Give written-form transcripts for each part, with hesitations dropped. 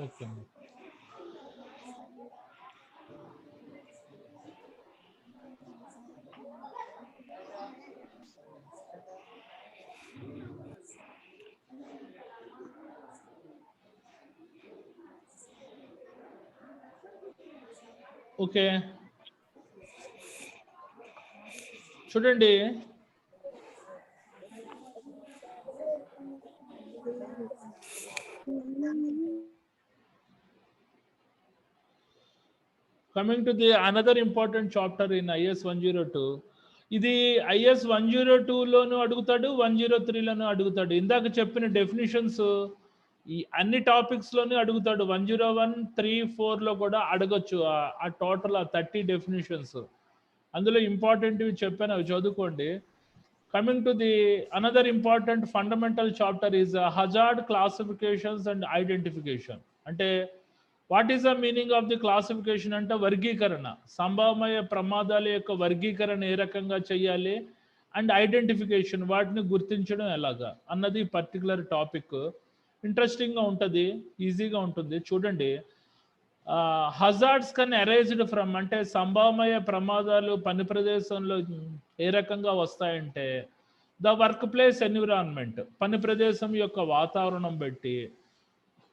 Okay అండి. Okay చూడండి, coming to the another important chapter in is 102. ఇది is 102లోను అడుగుతాడు, 103లోను అడుగుతాడు. ఇందాక చెప్పిన డెఫినిషన్స్ ఈ అన్ని టాపిక్స్లోనే అడుగుతాడు. 101, 3, 4లో కూడా అడగొచ్చు. ఆ టోటల్ 30 డెఫినిషన్స్ అందులో ఇంపార్టెంట్వి చెప్పాను, అవి చదువుకోండి. Coming to the another important fundamental chapter is hazard classifications and identification. అంటే what is the meaning of the classification అంటే వర్గీకరణ, సంభవమయ్యే ప్రమాదాల యొక్క వర్గీకరణ ఏ రకంగా చేయాలి, అండ్ ఐడెంటిఫికేషన్ వాటిని గుర్తించడం ఎలాగా అన్నది పర్టికులర్ టాపిక్. ఇంట్రెస్టింగ్గా ఉంటుంది, ఈజీగా ఉంటుంది. చూడండి, హజార్డ్స్ కెన్ అరైజ్డ్ ఫ్రమ్ అంటే సంభవమయ్యే ప్రమాదాలు పని ప్రదేశంలో ఏ రకంగా వస్తాయంటే ద వర్క్ ప్లేస్ ఎన్విరాన్మెంట్, పని ప్రదేశం యొక్క వాతావరణం బట్టి.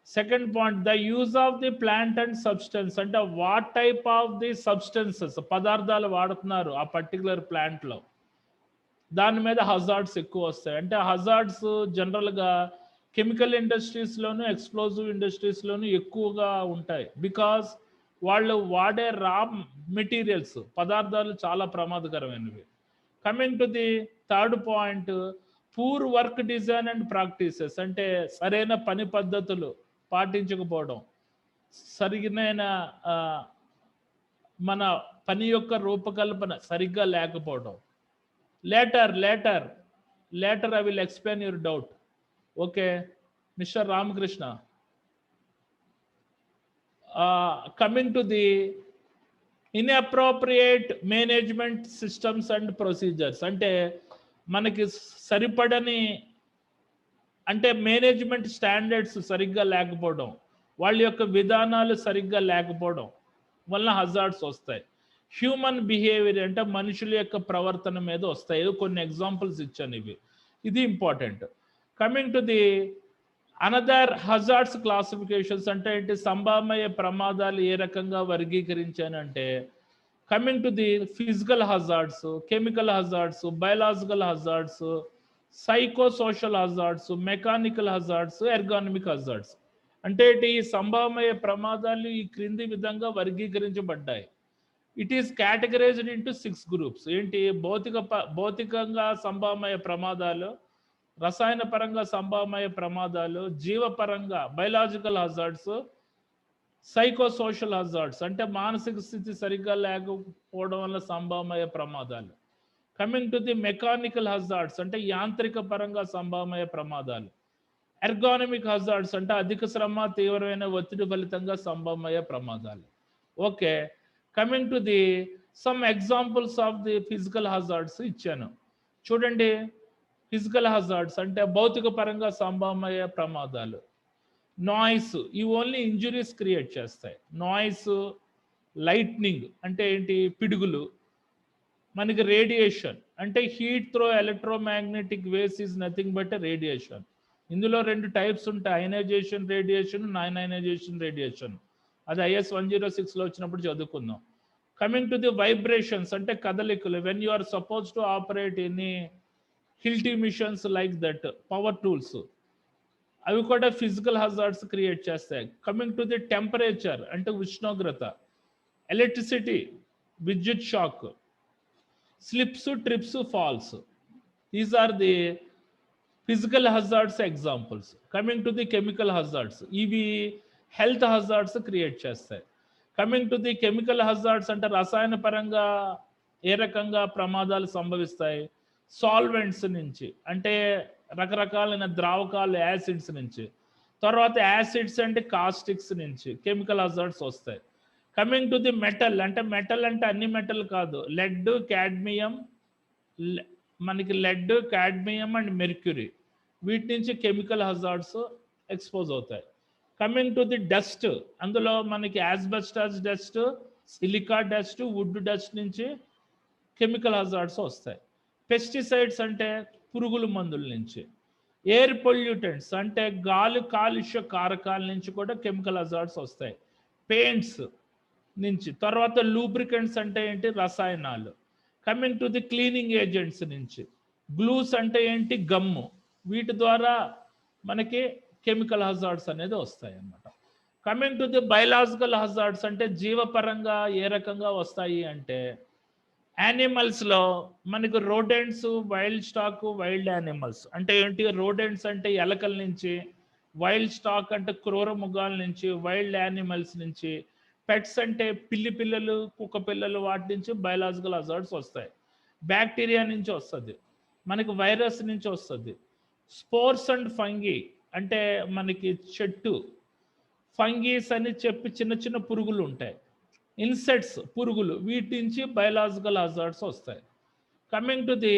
Second point, the use of the plant and substance అంటే what type of the substances పదార్థాలు వాడుతున్నారు ఆ పర్టికులర్ ప్లాంట్లో, దాని మీద హజార్డ్స్ ఎక్కువ వస్తాయి. అంటే హజార్డ్స్ జనరల్గా కెమికల్ ఇండస్ట్రీస్లోను ఎక్స్ప్లోజివ్ ఇండస్ట్రీస్లోను ఎక్కువగా ఉంటాయి. బికాజ్ వాళ్ళు వాడే రా మెటీరియల్స్ పదార్థాలు చాలా ప్రమాదకరమైనవి. Coming to the third point, poor work design and practices అంటే సరైన పని పద్ధతులు పాటించకపోవడం, సరిగిన మన పని యొక్క రూపకల్పన సరిగ్గా లేకపోవడం. Later I will explain your doubt. Okay, Mr. Ramakrishna. Coming to the inappropriate management systems and procedures అంటే మనకి సరిపడని అంటే మేనేజ్మెంట్ స్టాండర్డ్స్ సరిగ్గా లేకపోవడం, వాళ్ళ యొక్క విధానాలు సరిగ్గా లేకపోవడం వల్ల హజార్డ్స్ వస్తాయి. హ్యూమన్ బిహేవియర్ అంటే మనుషుల యొక్క ప్రవర్తన మీద వస్తాయి. కొన్ని ఎగ్జాంపుల్స్ ఇచ్చాను ఇవి, ఇది important. Coming to the another hazards classifications అంటే ఏంటి, సంభావ్య ప్రమాదాలు ఏ రకంగా వర్గీకరించానంటే coming to the physical hazards, chemical hazards, biological hazards, psycho social hazards, mechanical hazards, ergonomic hazards. అంటే ఈ సంభావ్య ప్రమాదాలు ఈ క్రింది విధంగా వర్గీకరించబడ్డాయి. It is categorized into 6 groups. ఏంటి, భౌతికంగా సంభావ్య ప్రమాదాలు, రసాయన పరంగా సంభావ్య ప్రమాదాలు, జీవపరంగా biological hazards, psycho social hazards అంటే మానసిక స్థితి సరిగ్గా లేకపోవడం వల్ల సంభావ్య ప్రమాదాలు. Coming to the mechanical hazards అంటే యాంత్రిక పరంగా సంభావ్య ప్రమాదాలు. ఎర్గానమిక్ హజార్డ్స్ అంటే అధిక శ్రమ, తీవ్రమైన ఒత్తిడి ఫలితంగా సంభవమయ్యే ప్రమాదాలు. Okay, coming to the some examples of the physical hazards ఇచ్చాను. చూడండి, ఫిజికల్ హజార్డ్స్ అంటే భౌతిక పరంగా సంభవమయ్యే ప్రమాదాలు. నాయిస్, ఇవి ఓన్లీ ఇంజురీస్ క్రియేట్ చేస్తాయి. నాయిస్, లైట్నింగ్ అంటే ఏంటి, పిడుగులు. మనకి రేడియేషన్ అంటే heat through electromagnetic waves is nothing but radiation. ఇందులో 2 టైప్స్ ఉంటాయి, ionization radiation, non ionization radiation. అది ఐఎస్ 106లో వచ్చినప్పుడు చదువుకుందాం. కమింగ్ టు ది వైబ్రేషన్స్ అంటే కదలికలు. When you are suppose to operate any Hilti machines like that, power tools, అవి కూడా ఫిజికల్ హజార్డ్స్ క్రియేట్ చేస్తాయి. కమింగ్ టు ది టెంపరేచర్ అంటే ఉష్ణోగ్రత, ఎలక్ట్రిసిటీ, విద్యుత్ shock, slips, trips, falls. These are the physical hazards examples. Coming to the chemical hazards, ఇవి health hazards create చేస్తాయి. Coming to the chemical hazards అంటే రసాయన పరంగా ఏ రకంగా ప్రమాదాలు సంభవిస్తాయి, సాల్వెంట్స్ నుంచి అంటే రకరకాలైన ద్రావకాలు, యాసిడ్స్ నుంచి. తర్వాత యాసిడ్స్ అంటే కాస్టిక్స్ నుంచి కెమికల్ హజార్డ్స్ వస్తాయి. కమింగ్ టు ది మెటల్ అంటే అన్ని మెటల్ కాదు, లెడ్, క్యాడ్మియం, మనకి లెడ్, క్యాడ్మియం అండ్ మెర్క్యూరీ, వీటి నుంచి కెమికల్ హజార్డ్స్ ఎక్స్పోజ్ అవుతాయి. కమింగ్ టు ది డస్ట్, అందులో మనకి asbestos dust, silica dust, wood dust నుంచి కెమికల్ హజార్డ్స్ వస్తాయి. పెస్టిసైడ్స్ అంటే పురుగుల మందుల నుంచి. ఎయిర్ పొల్యూటెంట్స్ అంటే గాలి కాలుష్య కారకాల నుంచి కూడా కెమికల్ హజార్డ్స్ వస్తాయి. పెయింట్స్ నుంచి. తర్వాత లూబ్రికెంట్స్ అంటే ఏంటి, రసాయనాలు. Coming to the cleaning agents నుంచి గ్లూస్ అంటే ఏంటి, గమ్ము. వీటి ద్వారా మనకి కెమికల్ హజార్డ్స్ అనేది వస్తాయి అన్నమాట. Coming to the biological hazards అంటే జీవపరంగా ఏ రకంగా వస్తాయి అంటే యానిమల్స్లో మనకు rodents, wild stock, wild animals అంటే ఏంటి, రోడెంట్స్ అంటే ఎలకల నుంచి, వైల్డ్ స్టాక్ అంటే క్రూర మృగాల నుంచి, వైల్డ్ యానిమల్స్ నుంచి, పెట్స్ అంటే పిల్లి పిల్లలు, కుక్క పిల్లలు, వాటి నుంచి బయలాజికల్ హజార్డ్స్ వస్తాయి. బ్యాక్టీరియా నుంచి వస్తుంది, మనకి వైరస్ నుంచి వస్తుంది. స్పోర్స్ అండ్ ఫంగీ అంటే మనకి చెట్టు ఫంగీస్ అని చెప్పి చిన్న చిన్న పురుగులు ఉంటాయి. ఇన్సెక్ట్స్ పురుగులు, వీటి నుంచి బయలాజికల్ హజార్డ్స్ వస్తాయి. కమింగ్ టు ది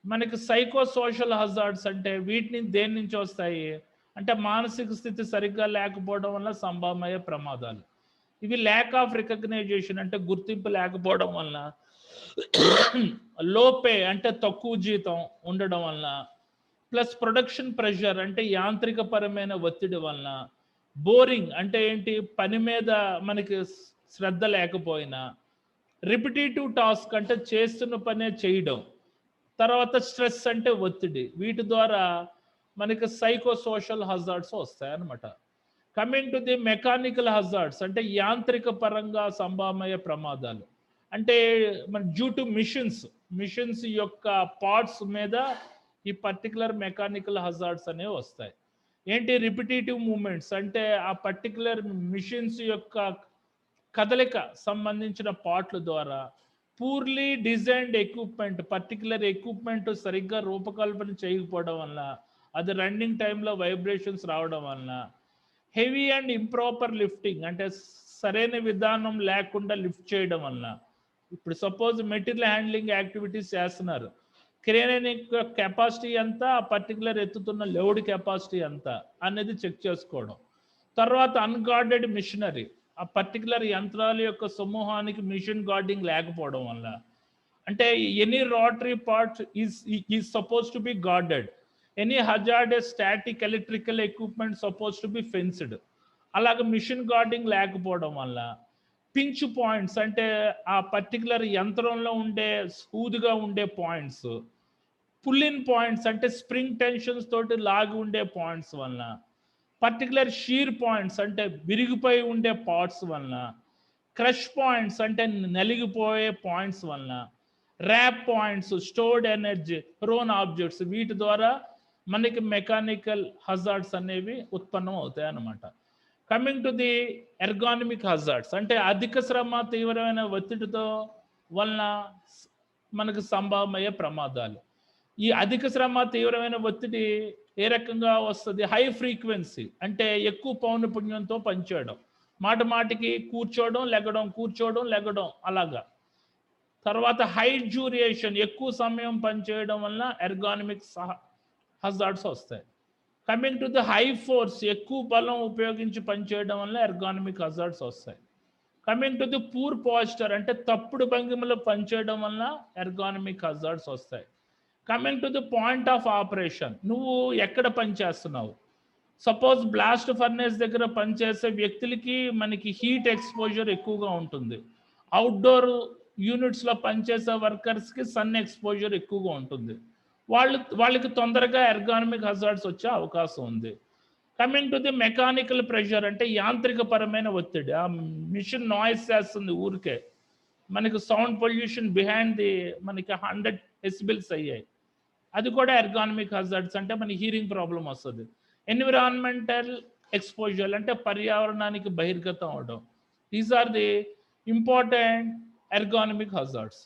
మనకి సైకో సోషల్ హజార్డ్స్ అంటే వీటిని దేని నుంచి వస్తాయి అంటే మానసిక స్థితి సరిగ్గా లేకపోవడం వల్ల సంభవమయ్యే ప్రమాదాలు. ఇవి ల్యాక్ ఆఫ్ రికగ్నైజేషన్ అంటే గుర్తింపు లేకపోవడం వలన, లోపే అంటే తక్కువ జీతం ఉండడం వలన, ప్లస్ ప్రొడక్షన్ ప్రెషర్ అంటే యాంత్రికపరమైన ఒత్తిడి వలన, బోరింగ్ అంటే ఏంటి పని మీద మనకి శ్రద్ధ లేకపోయినా, రిపిటేటివ్ టాస్క్ అంటే చేస్తున్న పనే చేయడం, తర్వాత స్ట్రెస్ అంటే ఒత్తిడి. వీటి ద్వారా మనకి సైకో సోషల్ హజార్డ్స్ వస్తాయి అన్నమాట. Coming to the mechanical hazards అంటే యాంత్రిక పరంగా సంభవమయ్యే ప్రమాదాలు. అంటే మన డ్యూ టు మిషన్స్ యొక్క పార్ట్స్ మీద ఈ పర్టికులర్ మెకానికల్ హజార్డ్స్ అనేవి వస్తాయి. ఏంటి, రిపిటేటివ్ మూమెంట్స్ అంటే ఆ పర్టికులర్ మిషన్స్ యొక్క కదలిక సంబంధించిన పార్ట్ల ద్వారా, purely designed equipment, particular equipment సరిగ్గా రూపకల్పన చేయకపోవడం వల్ల, అది రన్నింగ్ టైంలో వైబ్రేషన్స్ రావడం వలన, హెవీ అండ్ ఇంప్రాపర్ లిఫ్టింగ్ అంటే సరైన విధానం లేకుండా లిఫ్ట్ చేయడం వలన. ఇప్పుడు సపోజ్ మెటీరియల్ హ్యాండ్లింగ్ యాక్టివిటీస్ చేస్తున్నారు, క్రేన్ యొక్క కెపాసిటీ ఎంత, ఆ పర్టికులర్ ఎత్తుతున్న లోడ్ కెపాసిటీ ఎంత అనేది చెక్ చేసుకోవడం. తర్వాత అన్గార్డెడ్ మిషనరీ, ఆ పర్టికులర్ యంత్రాల యొక్క సమూహానికి మిషన్ గార్డింగ్ లేకపోవడం వల్ల. అంటే any rotary part is suppose to be guarded, any hazardous static electrical equipment suppose to be fenced. అలాగే మిషన్ గార్డింగ్ లేకపోవడం వల్ల పించ్ పాయింట్స్ అంటే ఆ పర్టికులర్ యంత్రంలో ఉండే స్మూత్గా ఉండే పాయింట్స్, పుల్లిన్ పాయింట్స్ అంటే స్ప్రింగ్ టెన్షన్స్ తోటి లాగి ఉండే పాయింట్స్ వలన, పర్టికులర్ షీర్ పాయింట్స్ అంటే విరిగిపోయి ఉండే పార్ట్స్ వలన, క్రష్ పాయింట్స్ అంటే నలిగిపోయే పాయింట్స్ వలన, wrap points stored energy, thrown objects, వీటి ద్వారా మనకి మెకానికల్ హజార్డ్స్ అనేవి ఉత్పన్నం అవుతాయి అన్నమాట. Coming to the ergonomic hazards అంటే అధిక శ్రమ, తీవ్రమైన ఒత్తిడితో వలన మనకు సంభవమయ్యే ప్రమాదాలు. ఈ అధిక శ్రమ, తీవ్రమైన ఒత్తిడి ఏ రకంగా వస్తుంది, హై ఫ్రీక్వెన్సీ అంటే ఎక్కువ పౌనపుణ్యంతో పనిచేయడం, మాటికి కూర్చోవడం లెగడం, కూర్చోవడం లెగడం అలాగా. తర్వాత హై డ్యూరేషన్ ఎక్కువ సమయం పనిచేయడం వలన ఎర్గానమిక్ హజార్డ్స్ వస్తాయి. Coming to the high force ఎక్కువ బలం ఉపయోగించి పనిచేయడం వల్ల ఎర్గానమిక్ హజార్డ్స్ వస్తాయి. Coming to the poor posture అంటే తప్పుడు భంగిమలో పనిచేయడం వల్ల ఎర్గానమిక్ హజార్డ్స్ వస్తాయి. Coming to the point of operation, నువ్వు ఎక్కడ పనిచేస్తున్నావు, సపోజ్ బ్లాస్ట్ ఫర్నేస్ దగ్గర పనిచేసే వ్యక్తులకి మనకి హీట్ ఎక్స్పోజర్ ఎక్కువగా ఉంటుంది. అవుట్డోర్ యూనిట్స్లో పనిచేసే వర్కర్స్కి సన్ ఎక్స్పోజర్ ఎక్కువగా ఉంటుంది. వాళ్ళకి తొందరగా ఎర్గానమిక్ హజార్డ్స్ వచ్చే అవకాశం ఉంది. Coming to the mechanical pressure అంటే యాంత్రిక పరమైన ఒత్తిడి, ఆ మిషన్ నాయిస్ చేస్తుంది ఊరికే, మనకి సౌండ్ పొల్యూషన్ బిహైండ్ ది మనకి 100 డెసిబెల్స్ అయ్యాయి, అది కూడా ఎర్గానమిక్ హజార్డ్స్ అంటే మన హీరింగ్ ప్రాబ్లం వస్తుంది. ఎన్విరాన్మెంటల్ ఎక్స్పోజర్ అంటే పర్యావరణానికి బహిర్గతం అవడం. These are the important ergonomic hazards,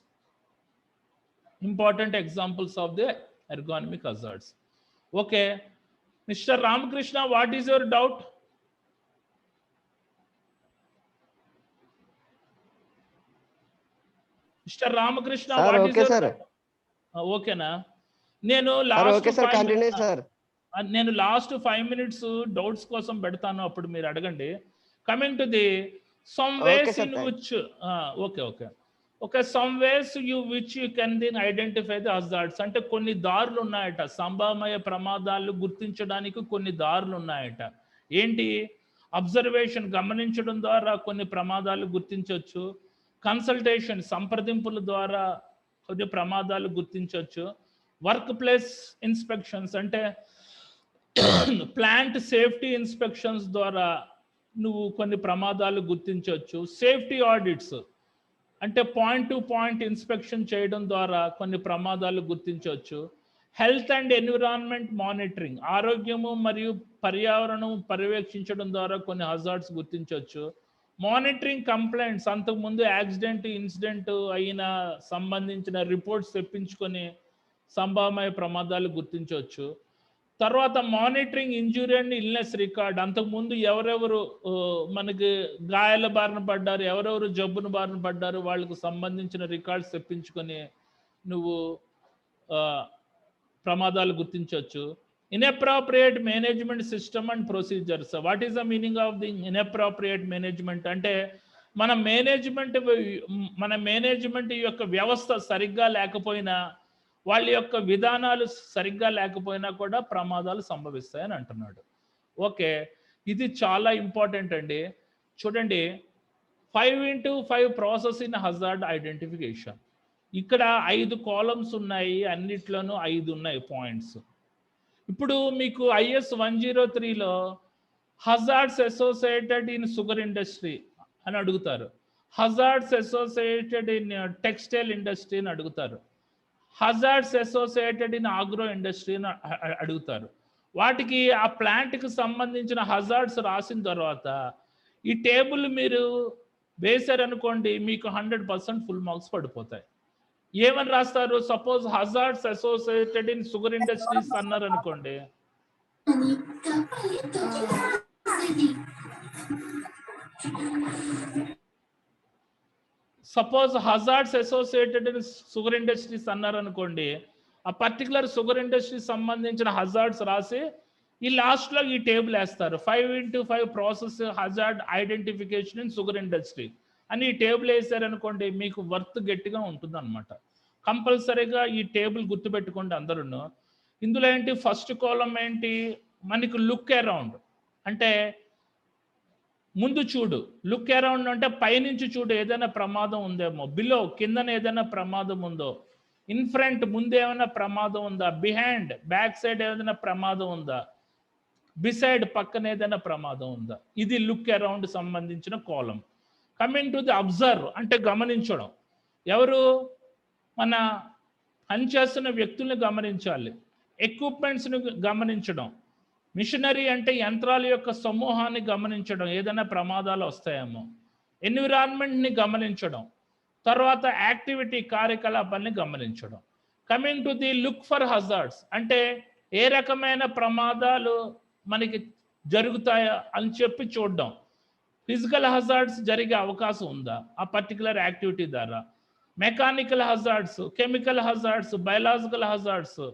important examples of the ergonomic hazards. Okay, Mr. Ramakrishna, what is your doubt? Mr. Ramakrishna, sir, what okay, is your sir. Okay na, nenu last okay, sir, continue, sir. నేను last 5 minutes doubts కోసం పెడతాను, అప్పుడు మీరు అడగండి. Coming to the some ways in which okay some ways which you can then identify the hazards. అంటే కొన్ని దారులు ఉన్నాయట, సంభవమయ్యే ప్రమాదాలు గుర్తించడానికి కొన్ని దారులు ఉన్నాయట. ఏంటి? అబ్జర్వేషన్, గమనించడం ద్వారా కొన్ని ప్రమాదాలు గుర్తించవచ్చు. కన్సల్టేషన్, సంప్రదింపుల ద్వారా కొన్ని ప్రమాదాలు గుర్తించవచ్చు. వర్క్ ప్లేస్ ఇన్స్పెక్షన్స్ అంటే ప్లాంట్ సేఫ్టీ ఇన్స్పెక్షన్స్ ద్వారా నువ్వు కొన్ని ప్రమాదాలు గుర్తించవచ్చు. సేఫ్టీ ఆడిట్స్ అంటే పాయింట్ టు పాయింట్ ఇన్స్పెక్షన్ చేయడం ద్వారా కొన్ని ప్రమాదాలు గుర్తించవచ్చు. హెల్త్ అండ్ ఎన్విరాన్మెంట్ మానిటరింగ్, ఆరోగ్యము మరియు పర్యావరణం పర్యవేక్షించడం ద్వారా కొన్ని హజార్డ్స్ గుర్తించవచ్చు. మానిటరింగ్ కంప్లైంట్స్, అంతకుముందు యాక్సిడెంట్ ఇన్సిడెంట్ అయిన సంబంధించిన రిపోర్ట్స్ తెప్పించుకొని సంభవమయ్యే ప్రమాదాలు గుర్తించవచ్చు. తర్వాత monitoring injury and illness record, అంతకుముందు ఎవరెవరు మనకి గాయాల బారిన పడ్డారు, ఎవరెవరు జబ్బును బారిన పడ్డారు, వాళ్ళకు సంబంధించిన రికార్డ్స్ తెప్పించుకొని నువ్వు ప్రమాదాలు గుర్తించవచ్చు. Inappropriate management system and procedures. What is the meaning of the inappropriate management? అంటే మన మేనేజ్మెంట్ యొక్క వ్యవస్థ సరిగ్గా లేకపోయినా, వాళ్ళ యొక్క విధానాలు సరిగ్గా లేకపోయినా కూడా ప్రమాదాలు సంభవిస్తాయని అంటున్నాడు. ఓకే, ఇది చాలా ఇంపార్టెంట్ అండి. చూడండి, 5x5 process in hazard identification. ఇక్కడ 5 కాలమ్స్ ఉన్నాయి, అన్నిట్లోనూ 5 ఉన్నాయి పాయింట్స్. ఇప్పుడు మీకు IS 103లో hazards associated in sugar industry అని అడుగుతారు, hazards associated in textile industry అని అడుగుతారు, hazards associated in agro industry అని అడుగుతారు. వాటికి ఆ ప్లాంట్కి సంబంధించిన హజార్డ్స్ రాసిన తర్వాత ఈ టేబుల్ మీరు వేశారనుకోండి, మీకు 100% ఫుల్ మార్క్స్ పడిపోతాయి. ఏమని రాస్తారు? Suppose hazards associated in sugar industries అన్నారు అనుకోండి, suppose hazards associated in sugar industries అన్నారు అనుకోండి, ఆ పర్టికులర్ షుగర్ ఇండస్ట్రీ సంబంధించిన హజార్డ్స్ రాసి ఈ లాస్ట్లో ఈ టేబుల్ వేస్తారు. 5x5 process hazard identification in sugar industry అని ఈ టేబుల్ వేసారనుకోండి, మీకు వర్త్ గట్టిగా ఉంటుంది అనమాట. కంపల్సరీగా ఈ టేబుల్ గుర్తుపెట్టుకోండి అందరూ. ఇందులో ఏంటి, ఫస్ట్ కాలం ఏంటి, మనకి లుక్ అరౌండ్ అంటే ముందు చూడు. లుక్ అరౌండ్ అంటే పైనుంచి చూడు, ఏదైనా ప్రమాదం ఉందేమో, బిలో కిందన ఏదైనా ప్రమాదం ఉందో, ఇన్ ఫ్రంట్ ముందు ఏమైనా ప్రమాదం ఉందా, బిహైండ్ బ్యాక్ సైడ్ ఏదైనా ప్రమాదం ఉందా, బిసైడ్ పక్కన ఏదైనా ప్రమాదం ఉందా. ఇది లుక్ అరౌండ్ సంబంధించిన కాలం. కమింగ్ టు ది అబ్జర్వ్ అంటే గమనించడం. ఎవరు? మన పనిచేస్తున్న వ్యక్తుల్ని గమనించాలి, ఎక్విప్మెంట్స్ని గమనించడం, మిషనరీ అంటే యంత్రాల యొక్క సమూహాన్ని గమనించడం, ఏదైనా ప్రమాదాలు వస్తాయేమో, ఎన్విరాన్మెంట్ని గమనించడం, తర్వాత యాక్టివిటీ కార్యకలాపాన్ని గమనించడం. Coming to the look for hazards అంటే ఏ రకమైన ప్రమాదాలు మనకి జరుగుతాయా అని చెప్పి చూడడం. ఫిజికల్ హజార్డ్స్ జరిగే అవకాశం ఉందా ఆ పర్టికులర్ యాక్టివిటీ ద్వారా, mechanical hazards, chemical hazards, biological hazards,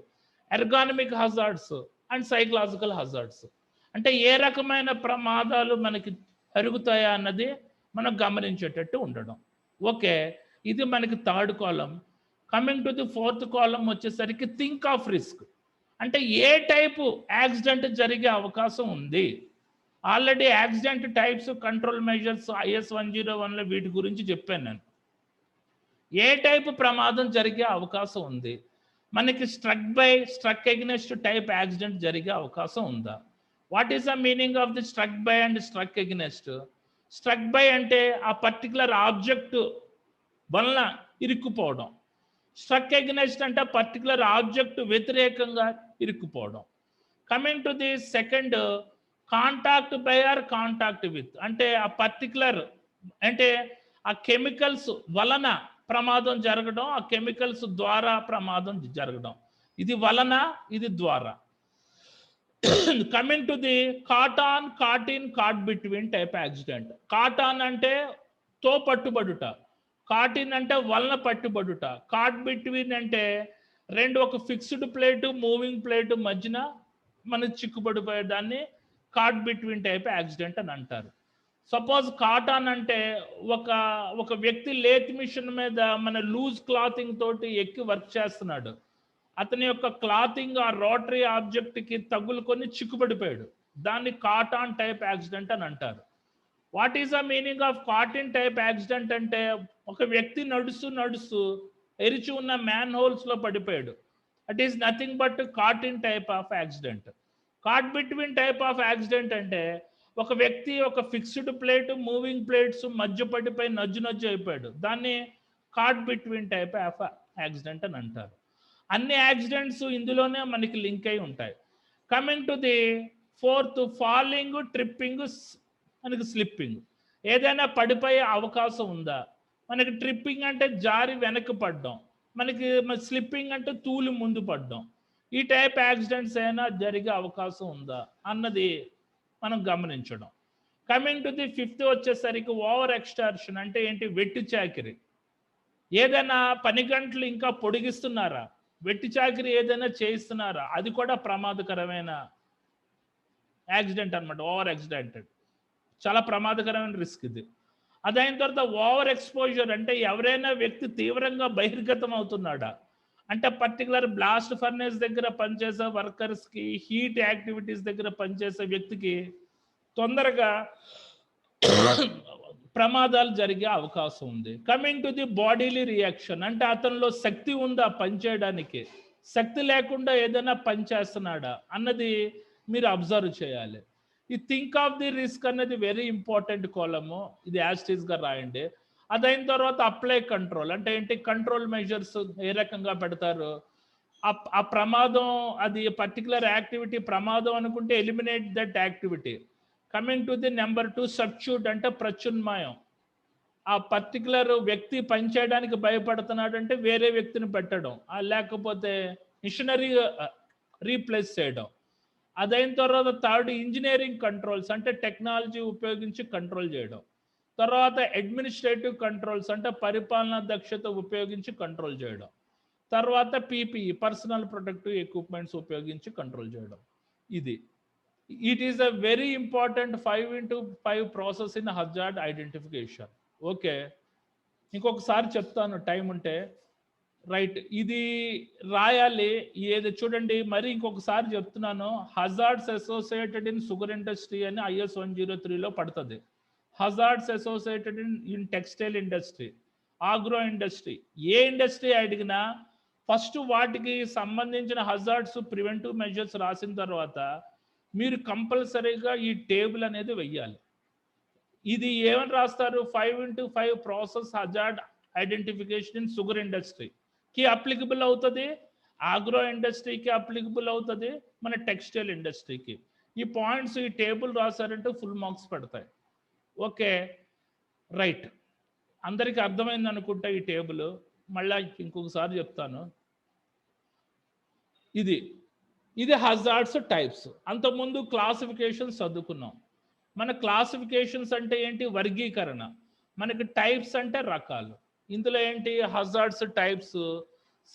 ergonomic hazards and psychological hazards. అంటే ఏ రకమైన ప్రమాదాలు మనకి జరుగుతాయా అన్నది మనం గమనించేటట్టు ఉండడం. ఓకే, ఇది మనకి third column. Coming to the fourth column వచ్చేసరికి థింక్ ఆఫ్ రిస్క్ అంటే ఏ టైపు యాక్సిడెంట్ జరిగే అవకాశం ఉంది. Already accident types, control measures IS 101లో వీటి గురించి చెప్పాను నేను. ఏ టైపు ప్రమాదం జరిగే అవకాశం ఉంది, మనకి స్ట్రక్ ఎగ్నెస్ట్ టైప్ యాక్సిడెంట్ జరిగే అవకాశం ఉందా. What is the meaning of the struck by and struck against? Struck by అంటే ఆ పర్టికులర్ ఆబ్జెక్ట్ వలన ఇరుక్కుపోవడం, స్ట్రక్ ఎగ్నెస్ట్ అంటే పర్టికులర్ ఆబ్జెక్ట్ వ్యతిరేకంగా ఇరుక్కుపోవడం. Coming to the second, contact by or contact with అంటే ఆ పర్టికులర్ అంటే ఆ కెమికల్స్ వలన ప్రమాదం జరగడం, ఆ కెమికల్స్ ద్వారా ప్రమాదం జరగడం. ఇది వలన, ఇది ద్వారా. Coming to the caught on, caught in, caught between type accident. Caught on అంటే తో పట్టుబడుట, కాటిన్ అంటే వలన పట్టుబడుట, కాట్ బిట్వీన్ అంటే రెండు ఒక ఫిక్స్డ్ ప్లేటు మూవింగ్ ప్లేటు మధ్యన మనకి చిక్కుపడిపోయే దాన్ని కాట్ బిట్వీన్ టైప్ యాక్సిడెంట్ అని అంటారు. సపోజ్ కాటాన్ అంటే ఒక వ్యక్తి లేత్ మిషన్ మీద మన లూజ్ క్లాతింగ్ తోటి ఎక్కి వర్క్ చేస్తున్నాడు. అతని యొక్క క్లాతింగ్ ఆ రోటరీ ఆబ్జెక్ట్కి తగులుకొని చిక్కుపడిపోయాడు. దాన్ని కాటాన్ టైప్ యాక్సిడెంట్ అని అంటారు. What is the meaning of caught in type accident అంటే ఒక వ్యక్తి నడుస్తూ ఎరిచి ఉన్న మ్యాన్ హోల్స్లో పడిపోయాడు. It is nothing but caught in type of accident. Caught between type of accident అంటే ఒక వ్యక్తి ఒక ఫిక్స్డ్ ప్లేట్ మూవింగ్ ప్లేట్స్ మధ్య పడిపోయి నజ్జు అయిపోయాడు. దాన్ని caught between type of accident అని అంటారు. అన్ని యాక్సిడెంట్స్ ఇందులోనే మనకి లింక్ అయి ఉంటాయి. Coming to the fourth, falling, tripping, మనకి స్లిప్పింగ్. ఏదైనా పడిపోయే అవకాశం ఉందా? మనకి ట్రిప్పింగ్ అంటే జారి వెనక్కి పడడం, మనకి స్లిప్పింగ్ అంటే తూలి ముందు పడడం. ఈ టైప్ యాక్సిడెంట్స్ అయినా జరిగే అవకాశం ఉందా అన్నది మనం గమనించడం. కమింగ్ టు ది ఫిఫ్త్ వచ్చేసరికి ఓవర్ ఎక్స్టార్షన్ అంటే ఏంటి? వెట్టి చాకిరి. ఏదైనా పని గంటలు ఇంకా పొడిగిస్తున్నారా? వెట్టి చాకిరి ఏదైనా చేయిస్తున్నారా? అది కూడా ప్రమాదకరమైన యాక్సిడెంట్ అనమాట. ఓవర్ యాక్సిడెంటెడ్ చాలా ప్రమాదకరమైన రిస్క్ ఇది. అదైన తర్వాత ఓవర్ ఎక్స్పోజర్ అంటే ఎవరైనా వ్యక్తి తీవ్రంగా బహిర్గతం అవుతున్నాడా అంటే పర్టికులర్ బ్లాస్ట్ ఫర్నేస్ దగ్గర పనిచేసే వర్కర్స్కి, హీట్ యాక్టివిటీస్ దగ్గర పనిచేసే వ్యక్తికి తొందరగా ప్రమాదాలు జరిగే అవకాశం ఉంది. Coming to the bodily reaction అంటే అతనిలో శక్తి ఉందా పనిచేయడానికి, శక్తి లేకుండా ఏదైనా పని చేస్తున్నాడా అన్నది మీరు అబ్జర్వ్ చేయాలి. ఈ థింక్ ఆఫ్ ది రిస్క్ అనేది వెరీ ఇంపార్టెంట్ కాలము. ఇది యాస్టీస్గా రాయండి. అదైన తర్వాత అప్లై కంట్రోల్ అంటే ఏంటి? కంట్రోల్ మెజర్స్ ఏ రకంగా పెడతారు? ఆ ప్రమాదం, అది పర్టికులర్ యాక్టివిటీ ప్రమాదం అనుకుంటే eliminate that activity. Coming to the number 2, substitute అంటే ప్రత్యామ్నాయం. ఆ పర్టికులర్ వ్యక్తి పనిచేయడానికి భయపడుతున్నాడు అంటే వేరే వ్యక్తిని పెట్టడం, లేకపోతే మిషనరీ రీప్లేస్ చేయడం. అదైన తర్వాత థర్డ్, ఇంజనీరింగ్ కంట్రోల్స్ అంటే టెక్నాలజీ ఉపయోగించి కంట్రోల్ చేయడం. తర్వాత అడ్మినిస్ట్రేటివ్ కంట్రోల్స్ అంటే పరిపాలనా దక్షత ఉపయోగించి కంట్రోల్ చేయడం. తర్వాత పీపీఈ పర్సనల్ ప్రొటెక్టివ్ ఎక్విప్మెంట్స్ ఉపయోగించి కంట్రోల్ చేయడం. ఇది it is a very important 5x5 process in hazard identification. Okay, ఇంకొకసారి చెప్తాను టైం ఉంటే. రైట్, ఇది రాయాలి. ఏది చూడండి, మరి ఇంకొకసారి చెప్తున్నాను. Hazards associated in sugar industry అని IS 103లో పడుతుంది. Hazards associated in textile industry, agro industry. A industry అడిగినా ఫస్ట్ వాటికి సంబంధించిన హజార్డ్స్ ప్రివెంటివ్ మెజర్స్ రాసిన తర్వాత మీరు కంపల్సరీగా ఈ టేబుల్ అనేది వెయ్యాలి. ఇది ఏమని రాస్తారు? 5x5 process hazard identification in sugar ఇండస్ట్రీకి అప్లికబుల్ అవుతుంది, ఆగ్రో ఇండస్ట్రీకి అప్లికబుల్ అవుతుంది, మన టెక్స్టైల్ ఇండస్ట్రీకి. ఈ పాయింట్స్ ఈ టేబుల్ రాశారంటే ఫుల్ మార్క్స్ పడతాయి. ఓకే, రైట్, అందరికీ అర్థమైంది అనుకుంటా ఈ టేబుల్. మళ్ళీ ఇంకొకసారి చెప్తాను. ఇది హజార్డ్స్ టైప్స్. అంతకుముందు క్లాసిఫికేషన్స్ చదువుకున్నాం. మన క్లాసిఫికేషన్స్ అంటే ఏంటి? వర్గీకరణ. మనకి టైప్స్ అంటే రకాలు. ఇందులో ఏంటి? హజార్డ్స్ టైప్స్,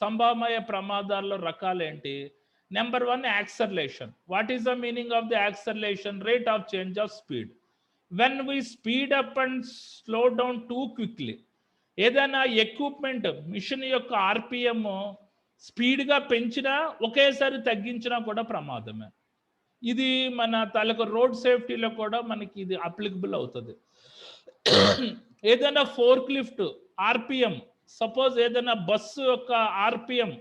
సంభావ్య ప్రమాదాల్లో రకాలు ఏంటి? Number 1, acceleration. What is the meaning of the acceleration? Rate of change of speed. When we speed up and slow down two quickly. ఏదైనా ఎక్విప్మెంట్ మిషన్ యొక్క RPM స్పీడ్గా పెంచినా ఒకేసారి తగ్గించినా కూడా ప్రమాదమే. ఇది మన తాలూకు రోడ్ సేఫ్టీలో కూడా మనకి ఇది అప్లికబుల్ అవుతుంది. ఏదైనా ఫోర్క్ లిఫ్ట్ RPM, సపోజ్ ఏదైనా బస్సు యొక్క RPM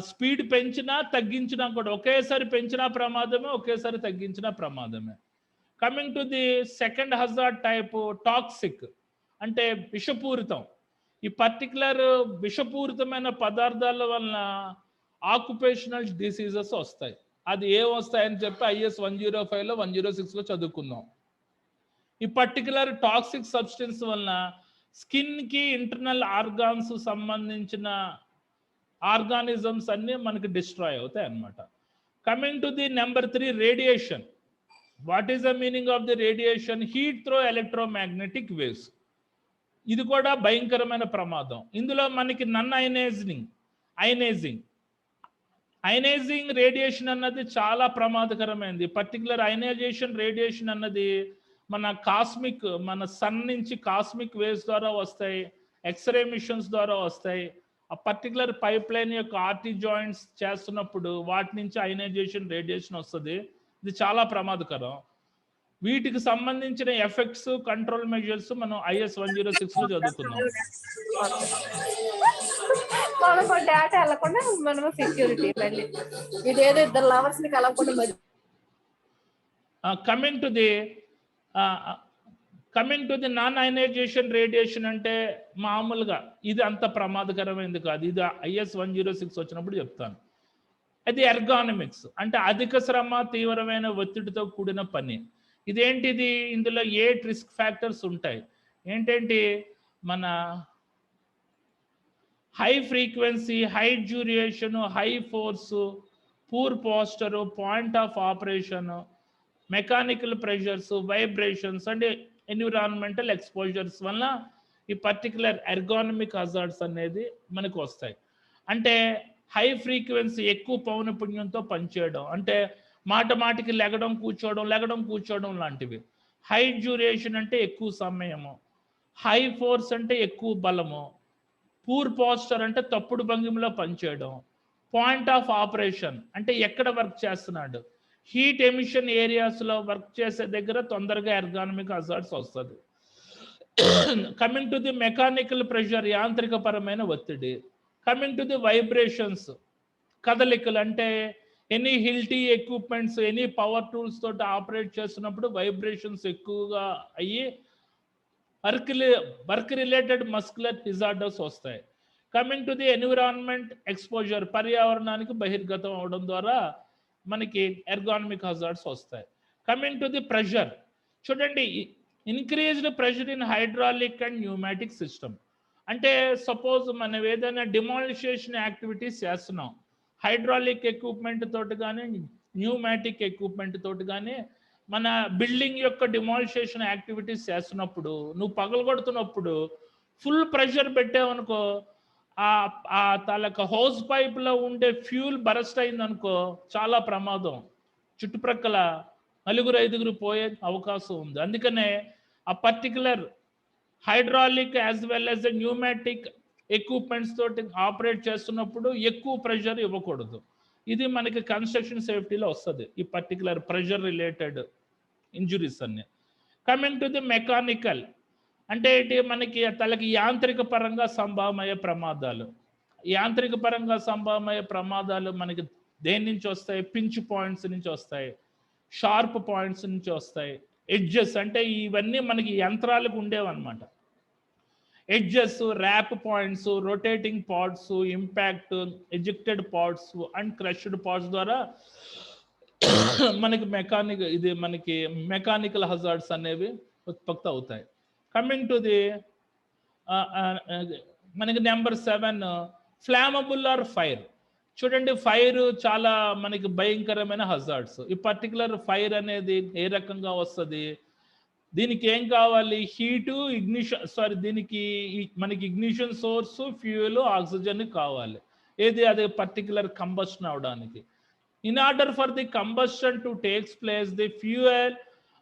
స్పీడ్ పెంచినా తగ్గించినా కూడా ఒకేసారి పెంచినా ప్రమాదమే, ఒకేసారి తగ్గించినా ప్రమాదమే. Coming to the second hazard type, toxic అంటే విషపూరితం. ఈ పర్టికులర్ విషపూరితమైన పదార్థాల వలన ఆక్యుపేషనల్ డిసీజెస్ వస్తాయి. అది వస్తాయని చెప్పి IS 105లో 106లో చదువుకుందాం. ఈ పర్టికులర్ టాక్సిక్ సబ్స్టెన్స్ వలన స్కిన్కి, ఇంటర్నల్ ఆర్గాన్స్ సంబంధించిన ఆర్గానిజమ్స్ అన్నీ మనకి డిస్ట్రాయ్ అవుతాయి అన్నమాట. Coming to the number 3, radiation. What is the meaning of the radiation? Heat through electromagnetic waves. ఇది కూడా భయంకరమైన ప్రమాదం. ఇందులో మనకి నన్ అయనైజింగ్ అయనైజింగ్ రేడియేషన్ అన్నది చాలా ప్రమాదకరమైనది. పర్టికులర్ అయనైజేషన్ రేడియేషన్ అన్నది మన సన్ నుంచి కాస్మిక్ వేవ్స్ ద్వారా వస్తాయి, ఎక్స్రే మిషన్స్ ద్వారా వస్తాయి. ఆ పర్టికులర్ పైప్ లైన్ యొక్క ఆర్టీ జాయింట్స్ చేస్తున్నప్పుడు వాటి నుంచి అయనైజేషన్ రేడియేషన్ వస్తుంది. ఇది చాలా ప్రమాదకరం. వీటికి సంబంధించిన ఎఫెక్ట్స్, కంట్రోల్ మెజర్స్ మనం IS 106 లో చదువుకున్నాం. మనకు డేటా వెళ్ళకుండా మనము సెక్యూరిటీ మళ్ళీ ఇదేదో ఇద్దరు లవర్స్ ని కలవకుండా coming to the non ionization radiation అంటే మామూలుగా ఇది అంత ప్రమాదకరమైనది కాదు. ఇది IS 106 వచ్చినప్పుడు చెప్తాను. అది ఎర్గానమిక్స్ అంటే అధిక శ్రమ, తీవ్రమైన ఒత్తిడితో కూడిన పని. ఇదేంటిది? ఇందులో 8 రిస్క్ ఫ్యాక్టర్స్ ఉంటాయి. ఏంటంటే మన high frequency, high duration, high force, poor posture, point of operation, mechanical pressures, vibrations and environmental exposures వల్ల ఈ పర్టికులర్ ఎర్గానమిక్ హజార్డ్స్ అనేది మనకు వస్తాయి. అంటే హై ఫ్రీక్వెన్సీ, ఎక్కువ పౌనపుణ్యంతో పనిచేయడం, అంటే మాటికి లెగడం కూర్చోవడం లాంటివి. హై డ్యూరేషన్ అంటే ఎక్కువ సమయము, హై ఫోర్స్ అంటే ఎక్కువ బలము, పూర్ పోస్టర్ అంటే తప్పుడు భంగిమలో పనిచేయడం, పాయింట్ ఆఫ్ ఆపరేషన్ అంటే ఎక్కడ వర్క్ చేస్తున్నాడు, హీట్ ఎమిషన్ ఏరియాస్లో వర్క్ చేసే దగ్గర తొందరగా ఎర్గానమిక్ హజార్డ్స్ వస్తుంది. Coming to the mechanical pressure, యాంత్రిక పరమైన ఒత్తిడి. కమింగ్ టు ది వైబ్రేషన్స్, కదలికలు అంటే any Hilti equipments, any power tools తోటి ఆపరేట్ చేస్తున్నప్పుడు వైబ్రేషన్స్ ఎక్కువగా అయ్యి వర్క్ రిలేటెడ్ మస్కులర్ డిజార్డర్స్ వస్తాయి. Coming to the environment exposure, పర్యావరణానికి బహిర్గతం అవడం ద్వారా మనకి ఎర్గానమిక్ హజార్డ్స్ వస్తాయి. కమింగ్ టు ది ప్రెషర్, చూడండి increased pressure in hydraulic and pneumatic system. అంటే సపోజ్ మనం ఏదైనా డిమాలిషేషన్ యాక్టివిటీస్ చేస్తున్నాం, హైడ్రాలిక్ ఎక్విప్మెంట్ తోటి కానీ న్యూమాటిక్ ఎక్విప్మెంట్ తోటి కానీ మన బిల్డింగ్ యొక్క డిమాలిషేషన్ యాక్టివిటీస్ చేస్తున్నప్పుడు నువ్వు పగలగొడుతున్నప్పుడు ఫుల్ ప్రెషర్ పెట్టావనుకో, ఆ తాలూకా హోస్ పైప్లో ఉండే ఫ్యూల్ బరస్ట్ అయిందనుకో చాలా ప్రమాదం, చుట్టుప్రక్కల 4-5 పోయే అవకాశం ఉంది. అందుకనే ఆ particular hydraulic as well as pneumatic equipments తోటి ఆపరేట్ చేస్తున్నప్పుడు ఎక్కువ ప్రెషర్ ఇవ్వకూడదు. ఇది మనకి కన్స్ట్రక్షన్ సేఫ్టీలో వస్తుంది, ఈ పర్టికులర్ ప్రెషర్ రిలేటెడ్ ఇంజురీస్ అన్ని. కమింగ్ టు ది మెకానికల్ అంటే ఏంటి? మనకి తలకి యాంత్రిక పరంగా సంభవమయ్యే ప్రమాదాలు. యాంత్రిక పరంగా సంభవమయ్యే ప్రమాదాలు మనకి దేని నుంచి వస్తాయి? పించ్ పాయింట్స్ నుంచి వస్తాయి, షార్ప్ పాయింట్స్ నుంచి వస్తాయి, ఎడ్జెస్ అంటే ఇవన్నీ మనకి యంత్రాలకు ఉండేవన్నమాట. Edges, wrap points, rotating parts, impact, ejected parts and crushed parts ద్వారా మనకి మెకానికల్ హజార్డ్స్ అనేవి ఉత్పత్తి అవుతాయి. కమింగ్ టు ది మనకి నెంబర్ 7 ఫ్లామబుల్ ఆర్ ఫైర్. చూడండి, ఫైర్ చాలా మనకి భయంకరమైన హజార్డ్స్. ఈ పర్టికులర్ ఫైర్ అనేది ఏ రకంగా వస్తుంది? దీనికి ఏం కావాలి? హీటు, దీనికి మనకి ఇగ్నిషన్ సోర్సు, ఫ్యూయల్, ఆక్సిజన్ కావాలి. అది పర్టికులర్ కంబషన్ అవడానికి. In order for the combustion to takes place, the fuel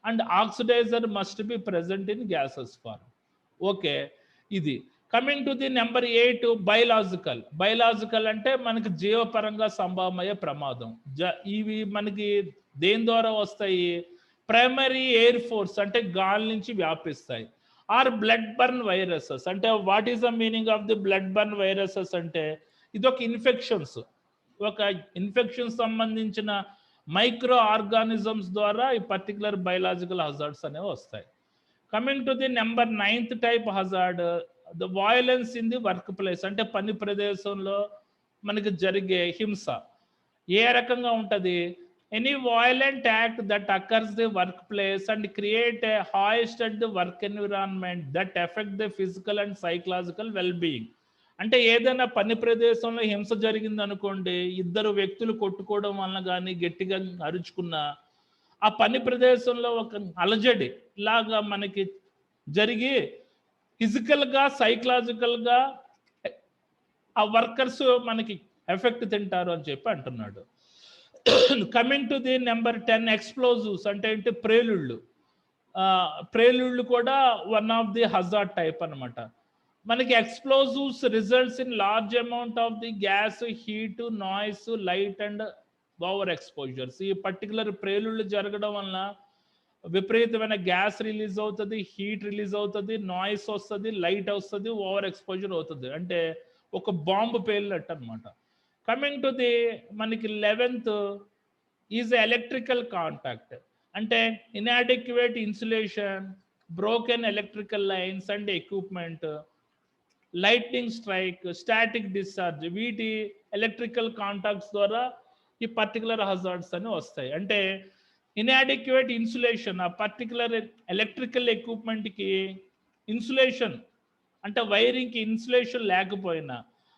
and oxidizer must be present in gases form. Okay, ఇది. Coming to the number 8 biological అంటే మనకి జీవపరంగా సంభవమయ్యే ప్రమాదం. ఇవి మనకి దేని ద్వారా వస్తాయి? ప్రైమరీ ఎయిర్ ఫోర్స్ అంటే గాలి నుంచి వ్యాపిస్తాయి. Or blood borne viruses. అంటే what is the meaning of the blood borne viruses అంటే ఇది ఒక ఇన్ఫెక్షన్ సంబంధించిన మైక్రో ఆర్గానిజమ్స్ ద్వారా ఈ పర్టికులర్ బయలాజికల్ హజార్డ్స్ అనేవి వస్తాయి. Coming to the number 9th type hazard, the violence in the work place. అంటే పని ప్రదేశంలో మనకి జరిగే హింస ఏ రకంగా ఉంటుంది? Any violent act that occurs the work place and create a hoist at the work environment that effect the physical and psychological well being. అంటే ఏదైనా పని ప్రదేశంలో హింస జరిగింది అనుకోండి, 2 వ్యక్తులు కొట్టుకోవడం వలన కానీ గట్టిగా అరుచుకున్న ఆ పని ప్రదేశంలో ఒక అలజడి లాగా మనకి జరిగి ఫిజికల్గా, సైకలాజికల్గా ఆ వర్కర్స్ మనకి ఎఫెక్ట్ తింటారు అని చెప్పి అంటున్నాడు. Coming to the number 10, explosives అంటే ఏంటి? ప్రేలుళ్ళు. ప్రేలుళ్ళు కూడా one of the hazard type అనమాట. మనకి explosives results in large amount of the gas, heat, noise, light and over exposures. ఈ పర్టికులర్ ప్రేలుళ్ళు జరగడం వలన విపరీతమైన గ్యాస్ రిలీజ్ అవుతుంది, హీట్ రిలీజ్ అవుతుంది, నాయిస్ వస్తుంది, లైట్ వస్తుంది, ఓవర్ ఎక్స్పోజర్ అవుతుంది. అంటే ఒక బాంబు పేలినట్టు అనమాట. కమింగ్ టు ది మనకి 11th ఈజ్ ఎలక్ట్రికల్ కాంటాక్ట్. అంటే inadequate insulation, broken electrical lines and equipment, lightning strike, static discharge, వీటి ఎలక్ట్రికల్ కాంటాక్ట్స్ ద్వారా ఈ పర్టికులర్ హజార్డ్స్ అని వస్తాయి. అంటే ఇన్అడెక్యువేట్ ఇన్సులేషన్, ఆ పర్టికులర్ ఎలక్ట్రికల్ ఎక్విప్మెంట్కి ఇన్సులేషన్ అంటే వైరింగ్కి ఇన్సులేషన్ లేకపోయినా,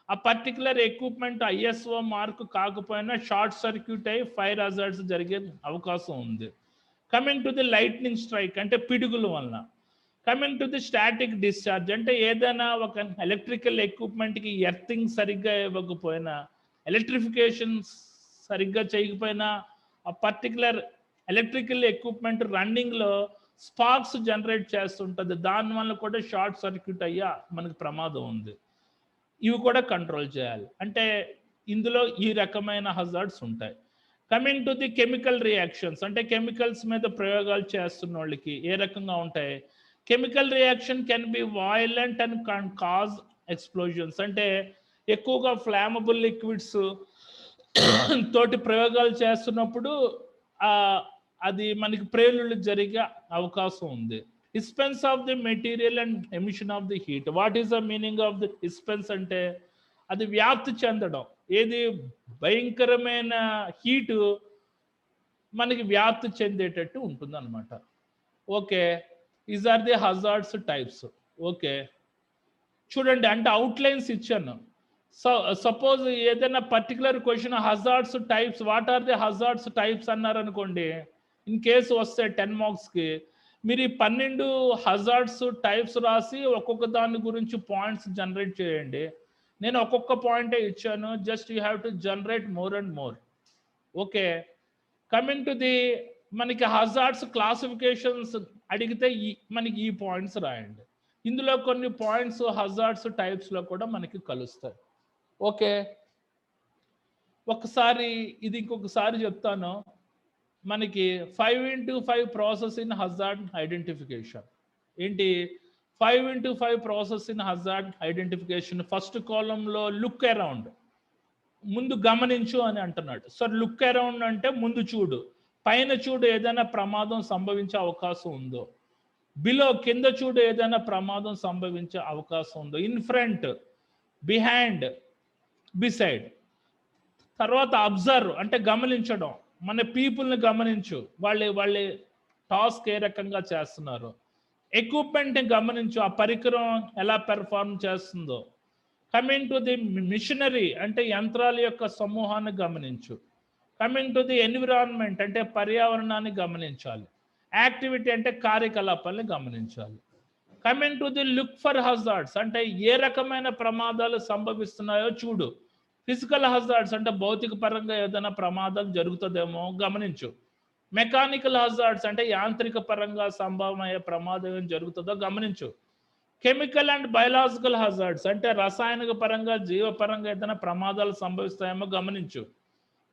ఆ పర్టికులర్ ఎక్విప్మెంట్ ISO మార్క్ కాకపోయినా షార్ట్ సర్క్యూట్ అయ్యి ఫైర్ హజార్డ్స్ జరిగే అవకాశం ఉంది. Coming to the lightning strike అంటే పిడుగుల వలన. Coming to the static discharge అంటే ఏదైనా ఒక ఎలక్ట్రికల్ ఎక్విప్మెంట్కి ఎర్తింగ్ సరిగ్గా ఇవ్వకపోయినా, ఎలక్ట్రిఫికేషన్ సరిగ్గా చేయకపోయినా, ఆ పర్టికులర్ ఎలక్ట్రికల్ ఎక్విప్మెంట్ రన్నింగ్లో స్పార్క్స్ జనరేట్ చేస్తుంటుంది. దానివల్ల కూడా షార్ట్ సర్క్యూట్ అయ్యా మనకు ప్రమాదం ఉంది. ఇవి కూడా కంట్రోల్ చేయాలి. అంటే ఇందులో ఈ రకమైన హజార్డ్స్ ఉంటాయి. Coming to the chemical reactions అంటే కెమికల్స్ మీద ప్రయోగాలు చేస్తున్న వాళ్ళకి ఏ రకంగా ఉంటాయి? Chemical reaction can be violent and can cause explosions. అంటే ఎక్కువగా ఫ్లామబుల్ లిక్విడ్స్ తోటి ప్రయోగాలు చేస్తున్నప్పుడు అది మనకి ప్రేలుళ్ళు జరిగే అవకాశం ఉంది. Dispense of the material and emission of the heat. What is the meaning of the dispense అంటే అది వ్యాప్తి చెందడం. ఏది భయంకరమైన హీటు మనకి వ్యాప్తి చెందేటట్టు ఉంటుంది అనమాట. Okay, is are the hazards types. Okay చూడండి, అంటే అవుట్లైన్స్ ఇచ్చాను. సపోజ్ ఏదైనా particular question hazards types, what are the hazards types అన్నారు అనుకోండి, ఇన్ కేసు వస్తే 10 మార్క్స్కి మీరు ఈ 12 హజార్డ్స్ టైప్స్ రాసి ఒక్కొక్క దాని గురించి పాయింట్స్ జనరేట్ చేయండి. నేను ఒక్కొక్క పాయింటే ఇచ్చాను, just you have to generate more and more. Okay, coming to the మనకి హజార్డ్స్ క్లాసిఫికేషన్స్ అడిగితే మనకి ఈ పాయింట్స్ రాయండి. ఇందులో కొన్ని పాయింట్స్ హజార్డ్స్ టైప్స్లో కూడా మనకి కలుస్తాయి. ఓకే, ఒకసారి ఇది ఇంకొకసారి చెప్తాను. మనకి 5x5 process in hazard identification. ఏంటి 5x5 process in hazard identification? First కాలంలో లుక్ అరౌండ్, ముందు గమనించు అని అంటున్నాడు. సో లుక్ అరౌండ్ అంటే ముందు చూడు, పైన చూడు ఏదైనా ప్రమాదం సంభవించే అవకాశం ఉందో, బిలో కింద చూడు ఏదైనా ప్రమాదం సంభవించే అవకాశం ఉందో, ఇన్ ఫ్రంట్, బిహైండ్, బిసైడ్. తర్వాత అబ్జర్వ్ అంటే గమనించడం, మన పీపుల్ని గమనించు, వాళ్ళ టాస్క్ ఏ రకంగా చేస్తున్నారు. ఎక్విప్మెంట్ని గమనించు, ఆ పరికరం ఎలా పెర్ఫార్మ్ చేస్తుందో. కమింగ్ టు ది మిషనరీ అంటే యంత్రాల యొక్క సమూహాన్ని గమనించు. కమింగ్ టు ది ఎన్విరాన్మెంట్ అంటే పర్యావరణాన్ని గమనించాలి. యాక్టివిటీ అంటే కార్యకలాపాలను గమనించాలి. Coming to the look for hazards అంటే ఏ రకమైన ప్రమాదాలు సంభవిస్తున్నాయో చూడు. ఫిజికల్ హజార్డ్స్ అంటే భౌతిక పరంగా ఏదైనా ప్రమాదం జరుగుతుందేమో గమనించు. మెకానికల్ హజార్డ్స్ అంటే యాంత్రిక పరంగా సంభవమయ్యే ప్రమాదం ఏం జరుగుతుందో గమనించు. కెమికల్ అండ్ బయలాజికల్ హజార్డ్స్ అంటే రసాయనిక పరంగా జీవపరంగా ఏదైనా ప్రమాదాలు సంభవిస్తాయేమో గమనించు.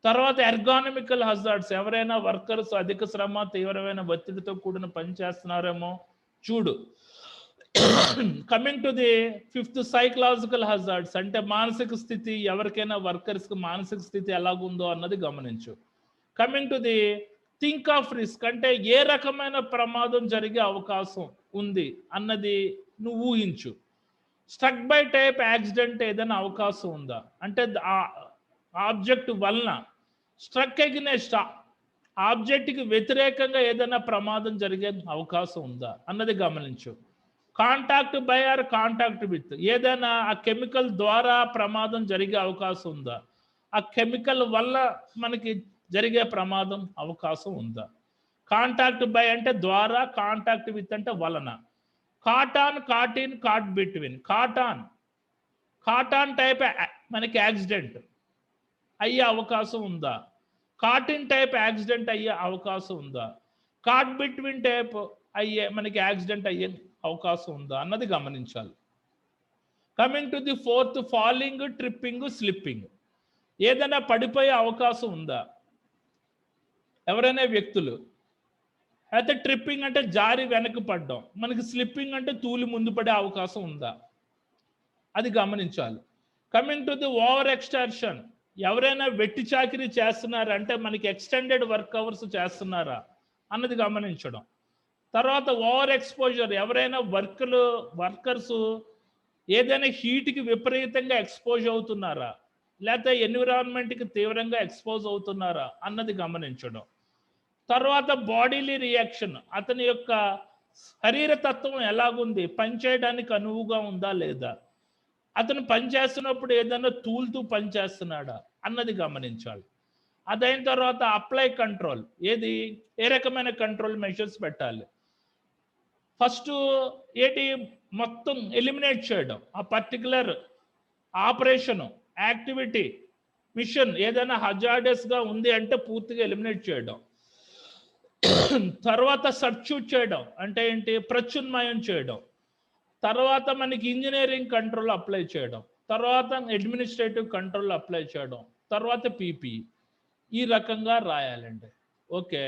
తర్వాత ఎర్గానమికల్ హజార్డ్స్, ఎవరైనా వర్కర్స్ అధిక శ్రమ తీవ్రమైన ఒత్తిడితో కూడిన పని చేస్తున్నారేమో చూడు. Coming to the 5th psychological hazards అంటే మానసిక స్థితి, ఎవరికైనా వర్కర్స్కి మానసిక స్థితి ఎలాగుందో అన్నది గమనించు. Coming to the think of risk అంటే ఏ రకమైన ప్రమాదం జరిగే అవకాశం ఉంది అన్నది నువ్వు ఊహించు. స్ట్రక్ బై టైప్ యాక్సిడెంట్ ఏదైనా అవకాశం ఉందా అంటే ఆబ్జెక్ట్ వలన, స్ట్రక్ ఎగ్నెస్ట్ ఆబ్జెక్ట్కి వ్యతిరేకంగా ఏదైనా ప్రమాదం జరిగే అవకాశం ఉందా అన్నది గమనించు. Contact by or contact with ఏదైనా ఆ కెమికల్ ద్వారా ప్రమాదం జరిగే అవకాశం ఉందా, ఆ కెమికల్ వల్ల మనకి జరిగే ప్రమాదం అవకాశం ఉందా. కాంటాక్ట్ బై అంటే ద్వారా, కాంటాక్ట్ విత్ అంటే వలన. కాటాన్, కాటిన్, కాట్ బిట్వీన్. కాటాన్ టైప్ మనకి యాక్సిడెంట్, అయ్యే అవకాశం ఉందా, కాట్ ఇన్ టైప్ యాక్సిడెంట్ అయ్యే అవకాశం ఉందా, కాట్ బిట్వీన్ టైప్ మనకి యాక్సిడెంట్ అయ్యే అవకాశం ఉందా అన్నది గమనించాలి. Coming to the fourth, falling, tripping, slipping. ఏదైనా పడిపోయే అవకాశం ఉందా, ఎవరైనా వ్యక్తులు. అయితే ట్రిప్పింగ్ అంటే జారి వెనక్కి పడడం, మనకి స్లిప్పింగ్ అంటే తూలి ముందు పడే అవకాశం ఉందా, అది గమనించాలి. కమింగ్ టు ది ఓవర్ ఎక్స్టర్షన్, ఎవరైనా వెట్టి చాకిరీ చేస్తున్నారా అంటే మనకి ఎక్స్టెండెడ్ వర్క్ అవర్స్ చేస్తున్నారా అన్నది గమనించడం. తర్వాత ఓవర్ ఎక్స్పోజర్, ఎవరైనా వర్కర్స్ ఏదైనా హీట్కి విపరీతంగా ఎక్స్పోజ్ అవుతున్నారా, లేకపోతే ఎన్విరాన్మెంట్కి తీవ్రంగా ఎక్స్పోజ్ అవుతున్నారా అన్నది గమనించడం. తర్వాత బాడీలీ రియాక్షన్, అతని యొక్క శరీర తత్వం ఎలాగుంది, పనిచేయడానికి అనువుగా ఉందా లేదా, అతను పనిచేస్తున్నప్పుడు ఏదైనా తూలుతూ పనిచేస్తున్నాడా అన్నది గమనించాలి. అదైన తర్వాత అప్లై కంట్రోల్, ఏ రకమైన కంట్రోల్ మెషర్స్ పెట్టాలి. ఫస్ట్ మొత్తం ఎలిమినేట్ చేయడం, ఆ పర్టికులర్ ఆపరేషన్, యాక్టివిటీ, మిషన్ ఏదైనా హజార్డస్గా ఉంది అంటే పూర్తిగా ఎలిమినేట్ చేయడం. తర్వాత సబ్స్టిట్యూట్ చేయడం అంటే ఏంటి, ప్రత్యామ్నాయం చేయడం. తర్వాత మనకి ఇంజనీరింగ్ కంట్రోల్ అప్లై చేయడం, తర్వాత అడ్మినిస్ట్రేటివ్ కంట్రోల్ అప్లై చేయడం, తర్వాత పీపీ. ఈ రకంగా రాయాలండి. ఓకే,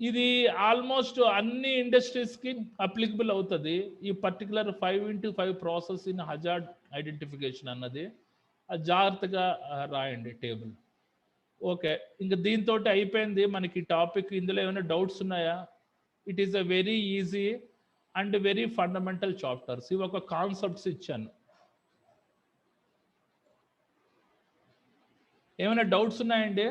ఇది ఆల్మోస్ట్ అన్ని ఇండస్ట్రీస్కి అప్లికబుల్ అవుతుంది. ఈ particular 5x5 process in hazard identification అన్నది జాగ్రత్తగా రాయండి టేబుల్. ఓకే, ఇంకా దీంతో అయిపోయింది మనకి టాపిక్. ఇందులో ఏమైనా డౌట్స్ ఉన్నాయా? It is a very easy and very fundamental chapters. ఇవి ఒక కాన్సెప్ట్స్ ఇచ్చాను. ఏమైనా డౌట్స్ ఉన్నాయండి?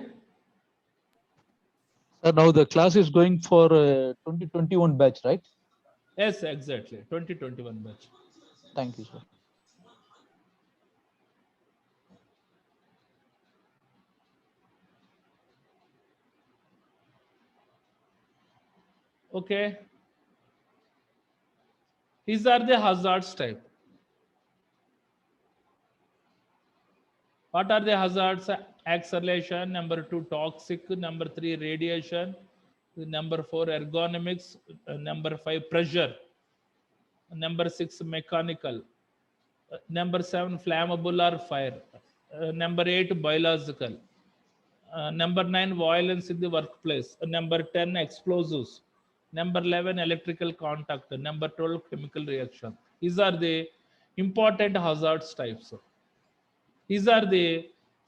Sir, now the class is going for 2021 batch, right? Yes, exactly. 2021 batch. Thank you, sir. Okay. These are the hazards type. What are the hazards? Acceleration, number 2 toxic, number 3 radiation, number 4 ergonomics, number 5 pressure, number 6 mechanical, number 7 flammable or fire, number 8 biological, number 9 violence in the workplace, number 10 explosives, number 11 electrical contact, number 12 chemical reaction. These are the important hazards types. These are the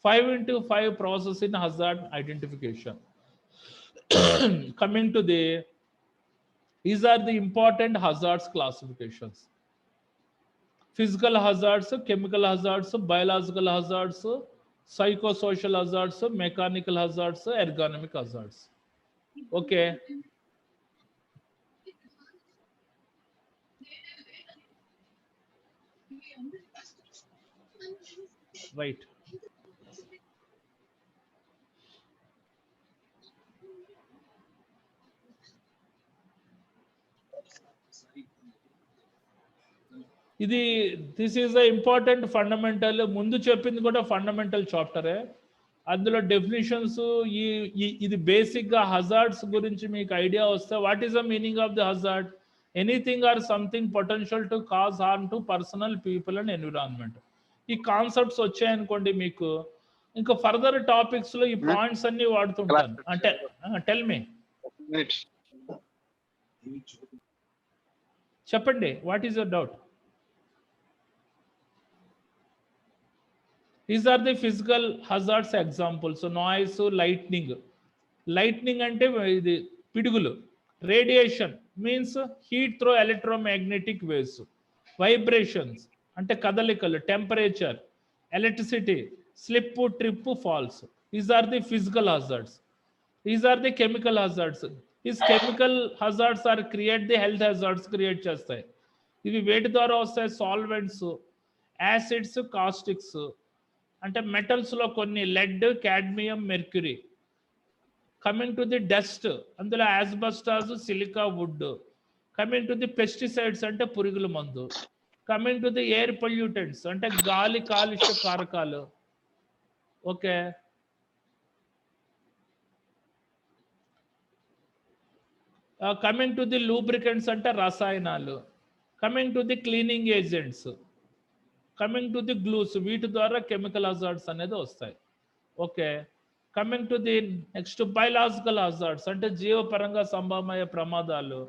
5x5 process in hazard identification. Coming to these are the important hazards classifications. Physical hazards, chemical hazards, biological hazards, psychosocial hazards, mechanical hazards, ergonomic hazards. Okay. Right. This is the important fundamental. ముందు చెప్పింది కూడా fundamental చాప్టరే. అందులో definitions, ఇది బేసిక్గా hazards గురించి మీకు idea వస్తే, what is the meaning of the hazard? Anything or something potential to cause harm to personal, people and environment. ఈ కాన్సెప్ట్స్ వచ్చాయనుకోండి మీకు, ఇంకా ఫర్దర్ టాపిక్స్ లో ఈ పాయింట్స్ అన్ని వాడుతుంటాను. అంటే టెల్ మీ, చెప్పండి, what is your doubt? These are the physical hazards examples. So noise, lightning. Lightning ante idi pidugulu. Radiation means heat through electromagnetic waves. Vibrations ante kadalikalu. Temperature, electricity, slip, trip, falls. These are the physical hazards. These are the chemical hazards. These chemical hazards are create the health hazards create చేస్తాయి. ఇవి వేటి ద్వారా వస్తాయి? Solvents, acids, caustics. అంటే మెటల్స్లో కొన్ని lead, cadmium, mercury. Coming to the dust, అందులో asbestos, silica, wood. Coming to the pesticides అంటే పురుగుల మందు. Coming to the air pollutants అంటే గాలి కాలుష్య కారకాలు. Okay. Coming to the lubricants అంటే రసాయనాలు, coming to the cleaning agents, coming to the glues, వీటి ద్వారా కెమికల్ హజార్డ్స్ అనేది వస్తాయి. Okay. Coming to the next biological hazards అంటే జీవపరంగా సంభవమయ్యే ప్రమాదాలు.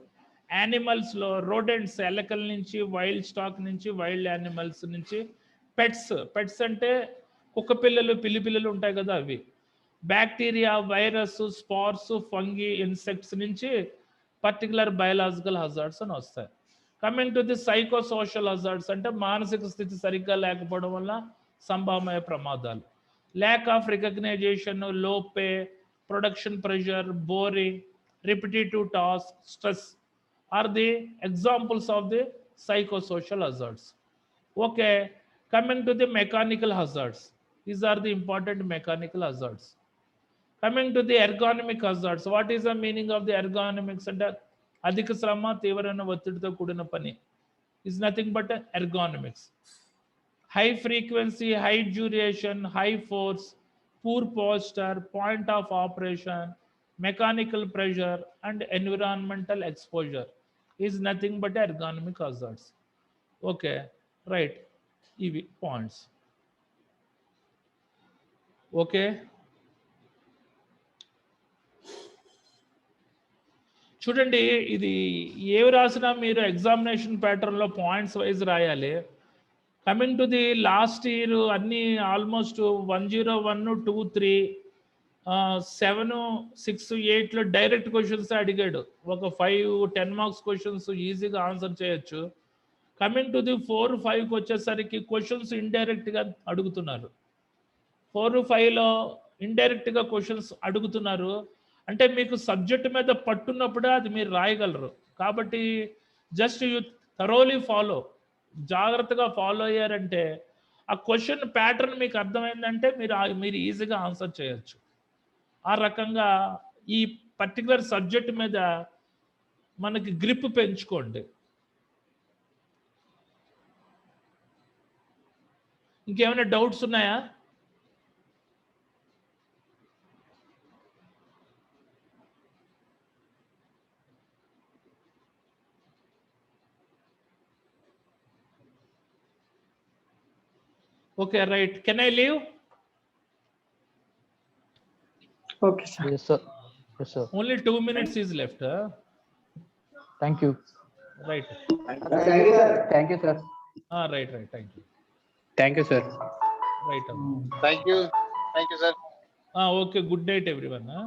యానిమల్స్లో రోడెంట్స్, ఎలకల నుంచి, వైల్డ్ స్టాక్ నుంచి, వైల్డ్ యానిమల్స్ నుంచి, పెట్స్ అంటే కుక్క పిల్లలు, పిల్లి పిల్లలు ఉంటాయి కదా అవి, bacteria, virus, sparse, fungi, insects నుంచి పర్టికులర్ బయలాజికల్ హజార్డ్స్ అని వస్తాయి. Coming to the psycho social hazards అంటే మానసిక స్థితి సరిగ్గా లేకపోవడం వల్ల సంభవమయ్యే ప్రమాదాలు. ల్యాక్ ఆఫ్ రికగ్నైజేషన్, లో pay, production pressure, boring, repetitive task, stress or the examples of the psychosocial hazards. Okay, coming to the mechanical hazards, these are the important mechanical hazards. Coming to the ergonomic hazards, what is the meaning of the ergonomics? అంటే అధిక శ్రమ, తీవ్రమైన ఒత్తిడితో కూడిన పని is nothing but ergonomics. High frequency, high duration, high force, poor posture, point of operation, mechanical pressure and environmental exposure is nothing but ergonomic hazards. Okay, right, ఇవి points. Okay, చూడండి, ఇది ఏవి రాసినా మీరు ఎగ్జామినేషన్ ప్యాటర్న్లో పాయింట్స్ వైజ్ రాయాలి. Coming to the last year అన్నీ almost 101, 2, 3, 7, 6, 8లో direct questions అడిగాడు. ఒక 5, 10 మార్క్స్ క్వశ్చన్స్ ఈజీగా ఆన్సర్ చేయొచ్చు. కమింగ్ టు ది 4, 5కి వచ్చేసరికి క్వశ్చన్స్ ఇండైరెక్ట్గా అడుగుతున్నారు. 4, 5లో ఇండైరెక్ట్గా క్వశ్చన్స్ అడుగుతున్నారు. అంటే మీకు సబ్జెక్ట్ మీద పట్టున్నప్పుడే అది మీరు రాయగలరు. కాబట్టి జస్ట్ యూ థరోలీ ఫాలో, జాగ్రత్తగా ఫాలో అయ్యారంటే ఆ క్వశ్చన్ ప్యాటర్న్ మీకు అర్థమైందంటే మీరు ఈజీగా ఆన్సర్ చేయొచ్చు. ఆ రకంగా ఈ పర్టికులర్ సబ్జెక్ట్ మీద మనకి గ్రిప్ పెంచుకోండి. ఇంకేమైనా డౌట్స్ ఉన్నాయా? Okay, right. Can I leave? Okay, sir. Yes, sir. Yes, sir. Only 2 minutes is left. Huh? Thank you. Right. Thank you, sir. Thank you, sir. Right. Thank you. Thank you, sir. Right. Thank you. Thank you, sir. Okay. Good night, everyone. Huh?